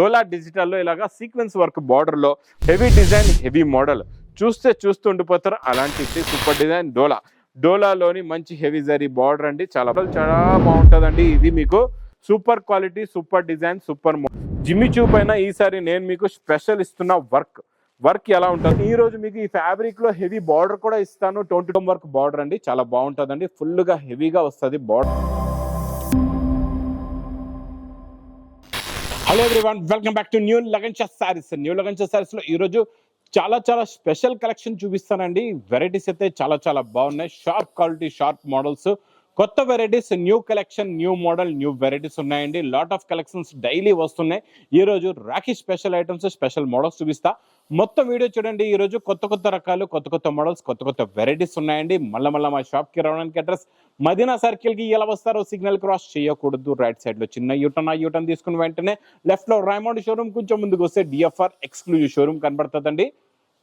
డోలా డిజిటల్లో ఇలాగా sequence work బార్డర్లో heavy design heavy model చూస్తూ ఉండిపోతారు. అలాంటి సూపర్ డిజైన్ డోలాలోని మంచి హెవీ జరీ బార్డర్ అండి. చాలా బాగుంటుందండి. ఇది మీకు super quality super design super Jimmy Choo పైన ఈసారి నేను మీకు స్పెషల్ ఇస్తున్న వర్క్ ఎలా ఉంటుంది. ఈ రోజు మీకు ఈ ఫ్యాబ్రిక్ లో హెవీ బార్డర్ కూడా ఇస్తాను. 20 వర్క్ బార్డర్ అండి. చాలా బాగుంటుందండి. ఫుల్ గా హెవీగా వస్తుంది border. Hello everyone, welcome back to new Lagan Shah saris. New Lagan Shah saris లో ఈ రోజు చాలా స్పెషల్ కలెక్షన్ చూపిస్తానండి. వెరైటీస్ అయితే చాలా బాగున్నాయి. షార్ప్ క్వాలిటీ షార్ప్ మోడల్స్, కొత్త varieties, new collection, new model, new varieties ఉన్నాయండి. లాట్ ఆఫ్ కలెక్షన్స్ డైలీ వస్తున్నాయి. ఈ రోజు Rakhi special items, special models చూపిస్తా. మొత్తం వీడియో చూడండి. ఈ రోజు కొత్త రకాలు, కొత్త మోడల్స్, కొత్త వెరైటీస్ ఉన్నాయండి. మళ్ళీ మా షాప్ కి రావడానికి అడ్రస్ మదీనా సర్కిల్ కి ఎలా వస్తారో సిగ్నల్ క్రాస్ చేయకూడదు. రైట్ సైడ్ లో చిన్న యూటర్న్ తీసుకుని వెంటనే లెఫ్ట్ లో రైమండ్ షోరూమ్, కొంచెం ముందుకు వస్తే డిఎఫ్ఆర్ ఎక్స్క్లూజివ్ షోరూమ్ కనబడుతుందండి.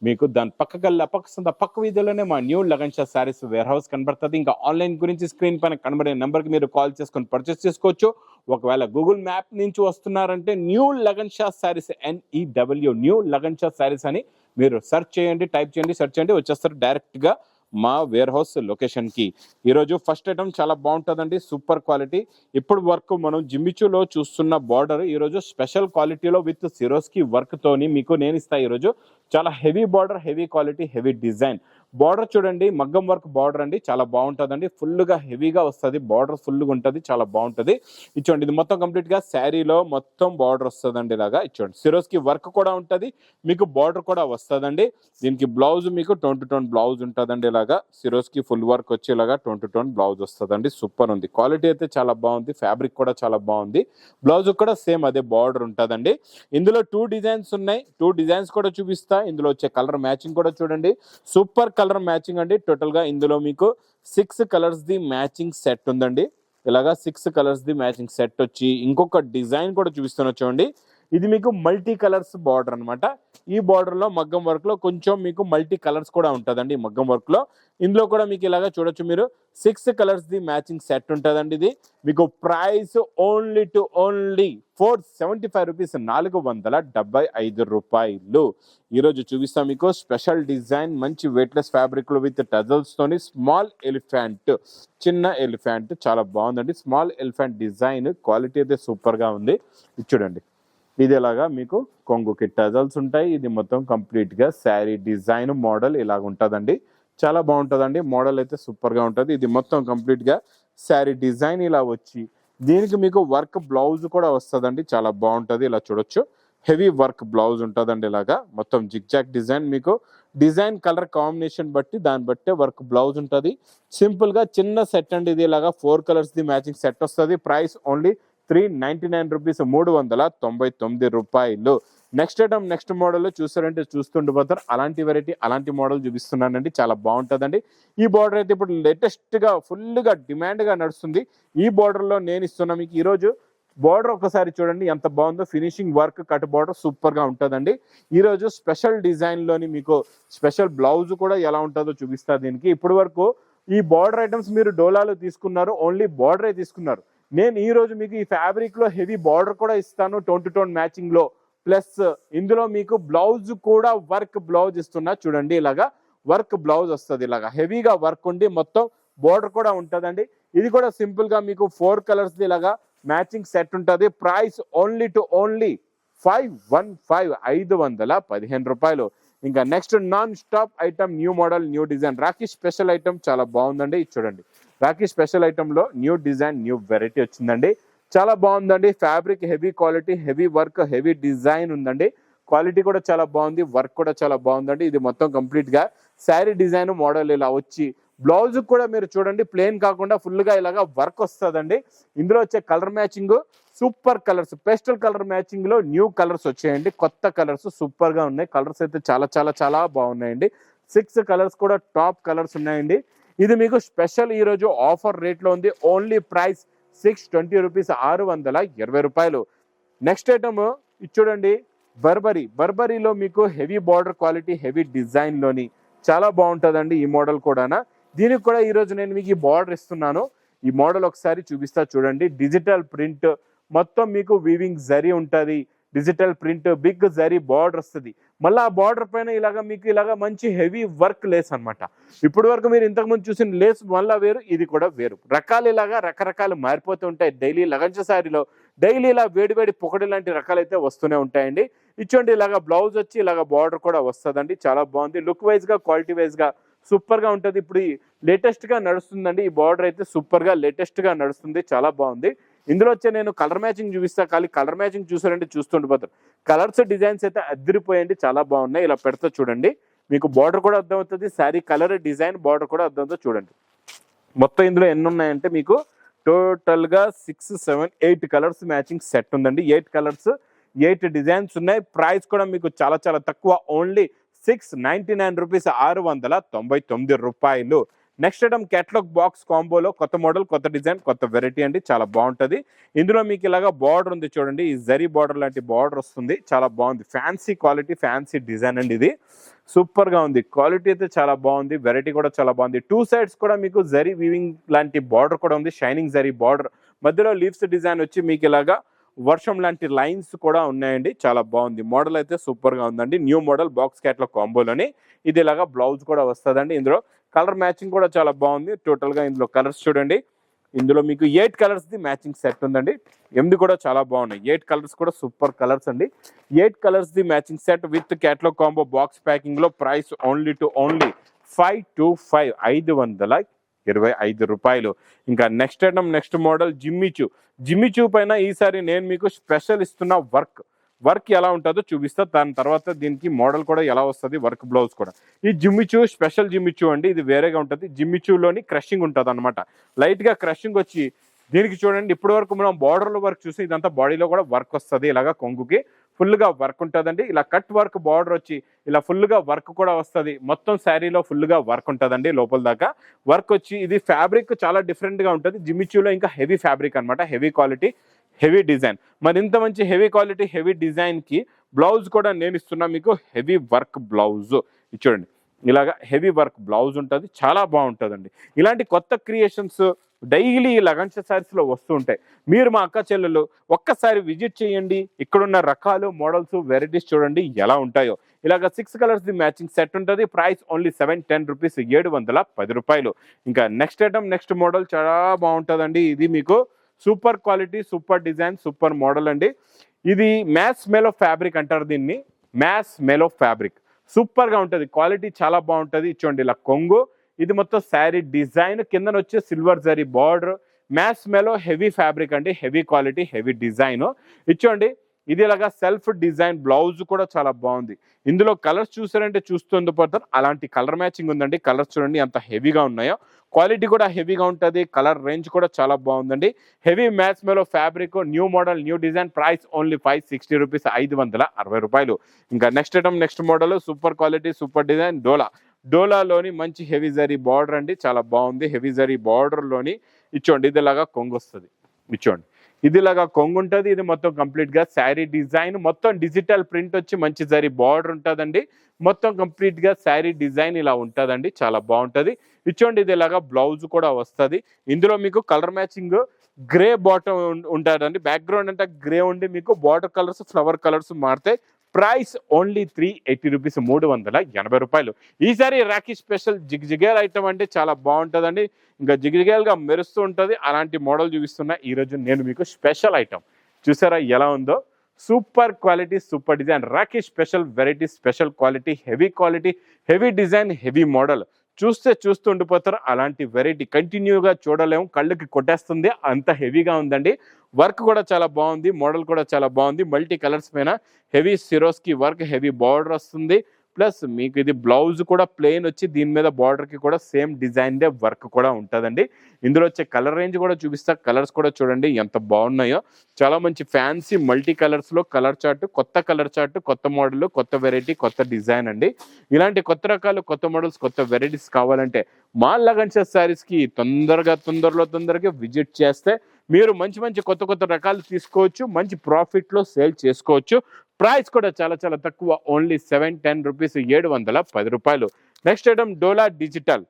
మీకు దాని పక్క వీధిలోనే మా new Lagan Shah sarees warehouse కనబడుతుంది. ఇంకా ఆన్లైన్ గురించి స్క్రీన్ పైన కనబడే నెంబర్కి మీరు కాల్ చేసుకొని పర్చేస్ చేసుకోవచ్చు. ఒకవేళ గూగుల్ మ్యాప్ నుంచి వస్తున్నారంటే new Lagan Shah saris NEW new Lagan Shah saris అని మీరు సెర్చ్ చేయండి, టైప్ చేయండి, సెర్చ్ చేయండి, వచ్చేస్తారు డైరెక్ట్ గా మా వేర్ హౌస్ లొకేషన్ కి. ఈరోజు ఫస్ట్ ఐటమ్ చాలా బాగుంటుందండి. Super quality. ఇప్పుడు వర్క్ మనం జిమ్మిచూలో చూస్తున్న బార్డర్ ఈరోజు స్పెషల్ క్వాలిటీలో విత్ సిరోస్కి వర్క్ తోని మీకు నేను ఇస్తా. ఈరోజు చాలా heavy border, heavy quality, heavy design border చూడండి. మగ్గం వర్క్ బార్డర్ అండి. చాలా బాగుంటుందండి. ఫుల్గా హెవీగా వస్తుంది. బార్డర్ ఫుల్గా ఉంటుంది. చాలా బాగుంటుంది. ఇచ్చోండి, ఇది మొత్తం కంప్లీట్ గా శారీలో మొత్తం బార్డర్ వస్తుందండి. ఇలాగా ఇచ్చోండి, సిరోస్కి వర్క్ కూడా ఉంటుంది, మీకు బార్డర్ కూడా వస్తుందండి. దీనికి బ్లౌజ్ మీకు 20 బ్లౌజ్ ఉంటుందండి. ఇలాగా సిరోస్కి ఫుల్ వర్క్ వచ్చి ఇలాగా 20 బ్లౌజ్ వస్తుందండి. సూపర్ ఉంది. క్వాలిటీ అయితే చాలా బాగుంది. ఫ్యాబ్రిక్ కూడా చాలా బాగుంది. బ్లౌజ్ కూడా సేమ్ అదే బార్డర్ ఉంటుందండి. ఇందులో 2 డిజైన్స్ ఉన్నాయి. 2 డిజైన్స్ కూడా చూపిస్తా. ఇందులో వచ్చే కలర్ మ్యాచింగ్ కూడా చూడండి. సూపర్ కలర్ మ్యాచింగ్ అండి. టోటల్ గా ఇందులో మీకు 6 కలర్స్ ది మ్యాచింగ్ సెట్ ఉందండి. ఇలాగా 6 కలర్స్ ది మ్యాచింగ్ సెట్ వచ్చి ఇంకొక డిజైన్ కూడా చూపిస్తాను చూడండి. ఇది మీకు మల్టీ కలర్స్ బార్డర్ అనమాట. ఈ బార్డర్ లో మగ్గం వర్క్ లో కొంచెం మీకు మల్టీ కలర్స్ కూడా ఉంటుందండి. మగ్గం వర్క్ లో ఇందులో కూడా మీకు ఇలాగా చూడొచ్చు మీరు 6 కలర్స్ ది మ్యాచింగ్ సెట్ ఉంటుందండి. ఇది మీకు ప్రైస్ ఓన్లీ 475 రూపీస్, 475 రూపాయలు. ఈరోజు చూపిస్తాం మీకు స్పెషల్ డిజైన్, మంచి వెయిట్లెస్ ఫ్యాబ్రిక్ లో విత్ టజల్స్ తోని స్మాల్ ఎలిఫెంట్, చిన్న ఎలిఫెంట్ చాలా బాగుందండి. స్మాల్ ఎలిఫెంట్ డిజైన్ క్వాలిటీ అయితే సూపర్ గా ఉంది. ఇది చూడండి, ఇది ఎలాగా మీకు కొంగుకి టజల్స్ ఉంటాయి. ఇది మొత్తం కంప్లీట్ గా శారీ డిజైన్ మోడల్ ఇలాగ ఉంటుందండి. చాలా బాగుంటుందండి. మోడల్ అయితే సూపర్ గా ఉంటుంది. ఇది మొత్తం కంప్లీట్ గా శారీ డిజైన్ ఇలా వచ్చి దీనికి మీకు వర్క్ బ్లౌజ్ కూడా వస్తుందండి. చాలా బాగుంటుంది. ఇలా చూడొచ్చు, హెవీ వర్క్ బ్లౌజ్ ఉంటుందండి. ఇలాగా మొత్తం జిగ్జాగ్ డిజైన్, మీకు డిజైన్ కలర్ కాంబినేషన్ బట్టి దాన్ని బట్టే వర్క్ బ్లౌజ్ ఉంటుంది. సింపుల్ గా చిన్న సెట్ అండి. ఇది ఇలాగా 4 కలర్స్ ది మ్యాచింగ్ సెట్ వస్తుంది. ప్రైస్ ఓన్లీ 399 రూపీస్, 399 రూపాయలు. నెక్స్ట్ ఐటమ్, నెక్స్ట్ మోడల్ చూస్తారంటే చూస్తుండిపోతారు. అలాంటి వెరైటీ, అలాంటి మోడల్ చూపిస్తున్నానండి. చాలా బాగుంటుందండి. ఈ బార్డర్ అయితే ఇప్పుడు లేటెస్ట్ గా ఫుల్ గా డిమాండ్ గా నడుస్తుంది. ఈ బార్డర్ లో నేను ఇస్తున్నా మీకు. ఈ రోజు బార్డర్ ఒకసారి చూడండి ఎంత బాగుందో. Finishing work cut border super గా ఉంటుందండి. ఈ రోజు స్పెషల్ డిజైన్ లోని మీకు స్పెషల్ బ్లౌజ్ కూడా ఎలా ఉంటుందో చూపిస్తా. దీనికి ఇప్పటి వరకు ఈ బార్డర్ ఐటమ్స్ మీరు డోలాలో తీసుకున్నారు, ఓన్లీ బార్డరే తీసుకున్నారు. నేను ఈ రోజు మీకు ఈ ఫ్యాబ్రిక్ లో హెవీ బార్డర్ కూడా ఇస్తాను 20 మ్యాచింగ్ లో. ప్లస్ ఇందులో మీకు బ్లౌజ్ కూడా వర్క్ బ్లౌజ్ ఇస్తున్నా చూడండి. ఇలాగా వర్క్ బ్లౌజ్ వస్తుంది. ఇలాగా హెవీగా వర్క్ ఉండి మొత్తం బార్డర్ కూడా ఉంటుందండి. ఇది కూడా సింపుల్ గా మీకు 4 కలర్స్ ఇలాగా మ్యాచింగ్ సెట్ ఉంటుంది. ప్రైస్ ఓన్లీ 515 రూపాయలు. ఇంకా next non stop item, new model, new design, Rakhi special item చాలా బాగుందండి. చూడండి, రాఖీ స్పెషల్ ఐటమ్ లో న్యూ డిజైన్, న్యూ వెరైటీ వచ్చిందండి. చాలా బాగుందండి. Fabric heavy quality, heavy work, heavy design ఉందండి. క్వాలిటీ కూడా చాలా బాగుంది. వర్క్ కూడా చాలా బాగుందండి. ఇది మొత్తం కంప్లీట్ గా శారీ డిజైన్ మోడల్ ఇలా వచ్చి బ్లౌజ్ కూడా మీరు చూడండి ప్లెయిన్ కాకుండా ఫుల్ గా ఇలాగా వర్క్ వస్తుందండి. ఇందులో వచ్చే colour matching super colours, pastel colour matching లో న్యూ కలర్స్ వచ్చాయండి. కొత్త కలర్స్ సూపర్ గా ఉన్నాయి. కలర్స్ అయితే చాలా బాగున్నాయండి. 6 కలర్స్ కూడా టాప్ కలర్స్ ఉన్నాయండి. ఇది మీకు స్పెషల్ ఈ రోజు ఆఫర్ రేట్ లో ఉంది. ఓన్లీ ప్రైస్ 620 రూపీస్, 620 రూపాయలు. నెక్స్ట్ ఐటమ్ ఇది చూడండి, బర్బరీలో మీకు heavy border quality, heavy design లోని చాలా బాగుంటుందండి. ఈ మోడల్ కూడా దీనికి కూడా ఈ రోజు నేను మీకు ఈ బార్డర్ ఇస్తున్నాను. ఈ మోడల్ ఒకసారి చూపిస్తా చూడండి. డిజిటల్ ప్రింట్ మొత్తం మీకు వీవింగ్ జరీ ఉంటుంది. Digital print, big zari border వస్తుంది. మళ్ళీ ఆ బార్డర్ పైన ఇలాగా మీకు ఇలాగా మంచి హెవీ వర్క్ లేస్ అనమాట. ఇప్పటి వరకు మీరు ఇంతకుముందు చూసిన లేస్ మళ్ళీ వేరు, ఇది కూడా వేరు. రకాలు ఇలాగా రకరకాలు మారిపోతూ ఉంటాయి. డైలీ లగంచ శారీలో డైలీ ఇలా వేడివేడి పొగడి లాంటి రకాలు అయితే వస్తూనే ఉంటాయండి. ఇచ్చోండి ఇలాగా బ్లౌజ్ వచ్చి ఇలాగా బార్డర్ కూడా వస్తుందండి. చాలా బాగుంది. లుక్ వైజ్ గా, క్వాలిటీ వైజ్ గా సూపర్ గా ఉంటుంది. ఇప్పుడు లేటెస్ట్ గా నడుస్తుందండి. ఈ బార్డర్ అయితే సూపర్ గా లేటెస్ట్ గా నడుస్తుంది. చాలా బాగుంది. ఇందులో వచ్చే నేను కలర్ మ్యాచింగ్ చూపిస్తా. ఖాళీ కలర్ మ్యాచింగ్ చూసారంటే చూస్తుండిపోతారు. కలర్స్ డిజైన్స్ అయితే అద్దరిపోయండి. చాలా బాగున్నాయి. ఇలా పెడతా చూడండి. మీకు బార్డర్ కూడా అర్థమవుతుంది. శారీ కలర్, డిజైన్, బార్డర్ కూడా అర్థమవుతుంది చూడండి. మొత్తం ఇందులో ఎన్ని ఉన్నాయంటే మీకు టోటల్ గా 6, 7, 8 కలర్స్ మ్యాచింగ్ సెట్ ఉందండి. 8 కలర్స్, 8 డిజైన్స్ ఉన్నాయి. ప్రైస్ కూడా మీకు చాలా చాలా తక్కువ. ఓన్లీ 699 రూపీస్, 699 రూపాయలు. నెక్స్ట్ ఐటమ్ కేటలాగ్ బాక్స్ కాంబోలో కొత్త మోడల్, కొత్త డిజైన్, కొత్త వెరైటీ అండి. చాలా బాగుంటుంది. ఇందులో మీకు ఇలాగా బార్డర్ ఉంది చూడండి. ఈ జరీ బార్డర్ లాంటి బార్డర్ వస్తుంది. చాలా బాగుంది. ఫ్యాన్సీ క్వాలిటీ, ఫ్యాన్సీ డిజైన్ అండి. ఇది సూపర్ గా ఉంది. క్వాలిటీ అయితే చాలా బాగుంది. వెరైటీ కూడా చాలా బాగుంది. 2 సైడ్స్ కూడా మీకు జరీ వీవింగ్ లాంటి బార్డర్ కూడా ఉంది. షైనింగ్ జరీ బార్డర్, మధ్యలో లీవ్స్ డిజైన్ వచ్చి మీకు ఇలాగా వర్షం లాంటి లైన్స్ కూడా ఉన్నాయండి. చాలా బాగుంది. మోడల్ అయితే సూపర్ గా ఉందండి. న్యూ మోడల్ బాక్స్ క్యాట్లాగ్ కాంబోలోని ఇది ఇలాగా బ్లౌజ్ కూడా వస్తుందండి. ఇందులో కలర్ మ్యాచింగ్ కూడా చాలా బాగుంది. టోటల్ గా ఇందులో కలర్స్ చూడండి. ఇందులో మీకు 8 కలర్స్ ది మ్యాచింగ్ సెట్ ఉందండి. 8 కూడా చాలా బాగున్నాయి. 8 కలర్స్ కూడా సూపర్ కలర్స్ అండి. 8 colours the matching set with catalogue combo box packing లో ప్రైస్ ఓన్లీ 525, 525 రూపాయలు. ఇంకా next item, next model Jimmy Choo పైన ఈసారి నేను మీకు స్పెషల్ ఇస్తున్న వర్క్ ఎలా ఉంటుందో చూపిస్తా. దాని తర్వాత దీనికి మోడల్ కూడా ఎలా వస్తుంది, వర్క్ బ్లౌజ్ కూడా. ఈ జిమ్మిచూ స్పెషల్ జిమ్మిచూ అండి. ఇది వేరేగా ఉంటుంది. జిమ్మిచూలోని క్రషింగ్ ఉంటుంది అనమాట. లైట్ గా క్రషింగ్ వచ్చి దీనికి చూడండి. ఇప్పటి వరకు మనం బార్డర్లో వర్క్ చూసి ఇదంతా బాడీలో కూడా వర్క్ వస్తుంది. ఇలాగా కొంగుకి ఫుల్ గా వర్క్ ఉంటుందండి. ఇలా కట్ వర్క్ బార్డర్ వచ్చి ఇలా ఫుల్ గా వర్క్ కూడా వస్తుంది. మొత్తం శారీలో ఫుల్ గా వర్క్ ఉంటుందండి. లోపల దాకా వర్క్ వచ్చి ఇది ఫ్యాబ్రిక్ చాలా డిఫరెంట్ గా ఉంటుంది. జిమ్మిచూలో ఇంకా హెవీ ఫ్యాబ్రిక్ అనమాట. Heavy quality, heavy design. మరి ఇంత మంచి హెవీ క్వాలిటీ, హెవీ డిజైన్ కి బ్లౌజ్ కూడా నేను ఇస్తున్నా మీకు. హెవీ వర్క్ బ్లౌజ్ చూడండి. ఇలాగా హెవీ వర్క్ బ్లౌజ్ ఉంటుంది. చాలా బాగుంటుందండి. ఇలాంటి కొత్త క్రియేషన్స్ డైలీ లగంచ శారీస్ లో వస్తూ ఉంటాయి. మీరు మా అక్క చెల్లెలు ఒక్కసారి విజిట్ చేయండి. ఇక్కడున్న రకాలు, మోడల్స్, వెరైటీస్ చూడండి ఎలా ఉంటాయో. ఇలాగ 6 కలర్స్ ది మ్యాచింగ్ సెట్ ఉంటుంది. ప్రైస్ ఓన్లీ 710 రూపీస్, 710 రూపాయలు. ఇంకా నెక్స్ట్ ఐటమ్, నెక్స్ట్ మోడల్ చాలా బాగుంటుందండి. ఇది మీకు super quality, super design, super model అండి. ఇది మ్యాస్ మెలో ఫ్యాబ్రిక్ అంటారు దీన్ని. మ్యాస్ మెలో ఫ్యాబ్రిక్ సూపర్ గా ఉంటుంది. క్వాలిటీ చాలా బాగుంటుంది. చూడండి ఇలా కొంగు, ఇది మొత్తం శారీ డిజైన్, కింద వచ్చే సిల్వర్ జరీ బార్డర్. మ్యాస్ మెలో హెవీ ఫ్యాబ్రిక్ అండి. Heavy quality, heavy design. ఇచ్చోండి ఇది ఇలాగా సెల్ఫ్ డిజైన్ బ్లౌజ్ కూడా చాలా బాగుంది. ఇందులో కలర్స్ చూసారంటే చూస్తుంది పోతారు. అలాంటి కలర్ మ్యాచింగ్ ఉందండి. కలర్స్ చూడండి ఎంత హెవీగా ఉన్నాయో. క్వాలిటీ కూడా హెవీగా ఉంటుంది. కలర్ రేంజ్ కూడా చాలా బాగుందండి. హెవీ మ్యాచ్ మేలో fabric, new model, new design. Price only 560 rupees, 560 రూపాయలు. ఇంకా next item, next model super quality, super design డోలాలోని మంచి హెవీ జరీ బార్డర్ అండి. చాలా బాగుంది. హెవీ జరీ బార్డర్ లోని ఇచ్చోండి ఇదిలాగా కొంగు వస్తుంది. ఇచ్చోండి ఇదిలాగా కొంగు ఉంటుంది. ఇది మొత్తం కంప్లీట్ గా శారీ డిజైన్, మొత్తం డిజిటల్ ప్రింట్ వచ్చి మంచి జరీ బార్డర్ ఉంటుందండి. మొత్తం కంప్లీట్ గా శారీ డిజైన్ ఇలా ఉంటుందండి. చాలా బాగుంటుంది. ఇచ్చోండి ఇది ఇలాగా బ్లౌజ్ కూడా వస్తుంది. ఇందులో మీకు కలర్ మ్యాచింగ్ గ్రే బాటమ్ ఉంటుందండి. బ్యాక్గ్రౌండ్ అంటే గ్రే ఉండి మీకు బార్డర్ కలర్స్, ఫ్లవర్ కలర్స్ మారుతాయి. ప్రైస్ ఓన్లీ 380 రూపీస్, 380 రూపాయలు. ఈసారి రాఖీ స్పెషల్ జిగ్జిగేల్ ఐటమ్ అంటే చాలా బాగుంటుందండి. ఇంకా జిగ్జిగేల్ గా మెరుస్తూ ఉంటుంది. అలాంటి మోడల్ చూపిస్తున్నా ఈరోజు నేను మీకు. స్పెషల్ ఐటమ్ చూసారా ఎలా ఉందో. Super quality, super design, Rakhi special variety, special quality, heavy design, heavy model. చూస్తూ ఉండిపోతారు. అలాంటి వెరైటీ కంటిన్యూగా చూడలేము, కళ్ళకి కొట్టేస్తుంది, అంత హెవీగా ఉందండి. వర్క్ కూడా చాలా బాగుంది. మోడల్ కూడా చాలా బాగుంది. మల్టీ కలర్స్ పైన heavy Swarovski work, heavy border వస్తుంది. ప్లస్ మీకు ఇది బ్లౌజ్ కూడా ప్లెయిన్ వచ్చి దీని మీద బార్డర్కి కూడా సేమ్ డిజైన్ దే వర్క్ కూడా ఉంటుందండి. ఇందులో వచ్చే కలర్ రేంజ్ కూడా చూపిస్తా. కలర్స్ కూడా చూడండి ఎంత బాగున్నాయో. చాలా మంచి ఫ్యాన్సీ మల్టీ కలర్స్లో కలర్ చార్ట్, కొత్త కలర్ చార్ట్, కొత్త మోడల్, కొత్త వెరైటీ, కొత్త డిజైన్ అండి. ఇలాంటి కొత్త రకాలు, కొత్త మోడల్స్, కొత్త వెరైటీస్ కావాలంటే మా లగన్ శారీస్కి తొందరగా విజిట్ చేస్తే మీరు మంచి కొత్త రకాలు తీసుకోవచ్చు. మంచి ప్రాఫిట్లో సేల్ చేసుకోవచ్చు. ప్రైస్ కూడా చాలా చాలా తక్కువ. ఓన్లీ 710 రూపీస్, 710 రూపాయలు. నెక్స్ట్ ఐటమ్ డోలా డిజిటల్.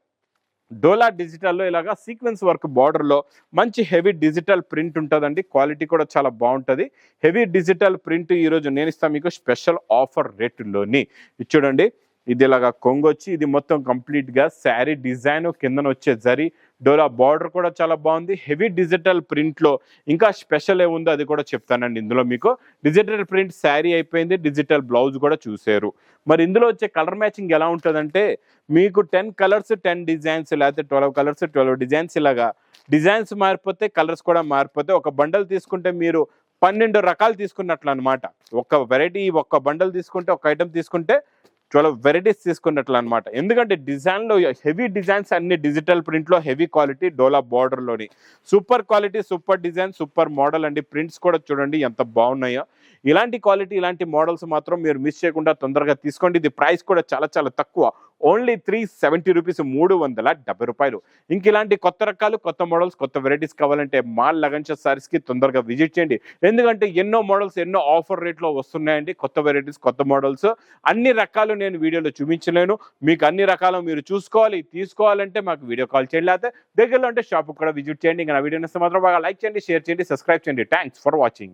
డోలా డిజిటల్లో ఇలాగా సీక్వెన్స్ వర్క్ బార్డర్లో మంచి హెవీ డిజిటల్ ప్రింట్ ఉంటుందండి. క్వాలిటీ కూడా చాలా బాగుంటుంది. హెవీ డిజిటల్ ప్రింట్ ఈరోజు నేను ఇస్తాను మీకు స్పెషల్ ఆఫర్ రేటులోని. ఇది చూడండి, ఇది ఇలాగా కొంగొచ్చి ఇది మొత్తం కంప్లీట్గా శారీ డిజైన్ కిందన వచ్చే జరీ డోలా బార్డర్ కూడా చాలా బాగుంది. హెవీ డిజిటల్ ప్రింట్లో ఇంకా స్పెషల్ ఏముందో అది కూడా చెప్తానండి. ఇందులో మీకు డిజిటల్ ప్రింట్ శారీ అయిపోయింది, డిజిటల్ బ్లౌజ్ కూడా చూసారు. మరి ఇందులో వచ్చే కలర్ మ్యాచింగ్ ఎలా ఉంటుందంటే మీకు 10 కలర్స్ 10 డిజైన్స్, లేకపోతే 12 కలర్స్ 12 డిజైన్స్, ఇలాగా డిజైన్స్ మారిపోతే కలర్స్ కూడా మారిపోతే ఒక బండల్ తీసుకుంటే మీరు 12 రకాలు తీసుకున్నట్లు అనమాట. ఒక వెరైటీ ఒక్క బండల్ తీసుకుంటే ఒక ఐటమ్ తీసుకుంటే 12 వెరైటీస్ తీసుకున్నట్లు అనమాట. ఎందుకంటే డిజైన్లో హెవీ డిజైన్స్ అన్ని డిజిటల్ ప్రింట్లో హెవీ క్వాలిటీ డోలా బార్డర్లోని super quality, super design, super model అండి. ప్రింట్స్ కూడా చూడండి ఎంత బాగున్నాయో. ఇలాంటి క్వాలిటీ ఇలాంటి మోడల్స్ మాత్రం మీరు మిస్ చేయకుండా తొందరగా తీసుకోండి. ఇది ప్రైస్ కూడా చాలా చాలా తక్కువ, ఓన్లీ 370 రూపీస్, 370 రూపాయలు. ఇంక ఇలాంటి కొత్త రకాలు, కొత్త మోడల్స్, కొత్త వెరైటీస్ కావాలంటే మా లగన్ సారీస్కి తొందరగా విజిట్ చేయండి. ఎందుకంటే ఎన్నో మోడల్స్ ఎన్నో ఆఫర్ రేట్లో వస్తున్నాయండి. కొత్త వెరైటీస్, కొత్త మోడల్స్ అన్ని రకాలు నేను వీడియోలో చూపించలేను. మీకు అన్ని రకాలు మీరు చూసుకోవాలి, తీసుకోవాలంటే మాకు వీడియో కాల్ చేయండి, లేకపోతే దగ్గరలో ఉంటే షాప్కి కూడా విజిట్ చేయండి. ఇంకా నా వీడియో నచ్చితే మాత్రం బాగా లైక్ చేయండి, షేర్ చేయండి, సబ్స్క్రైబ్ చేయండి. Thanks for watching.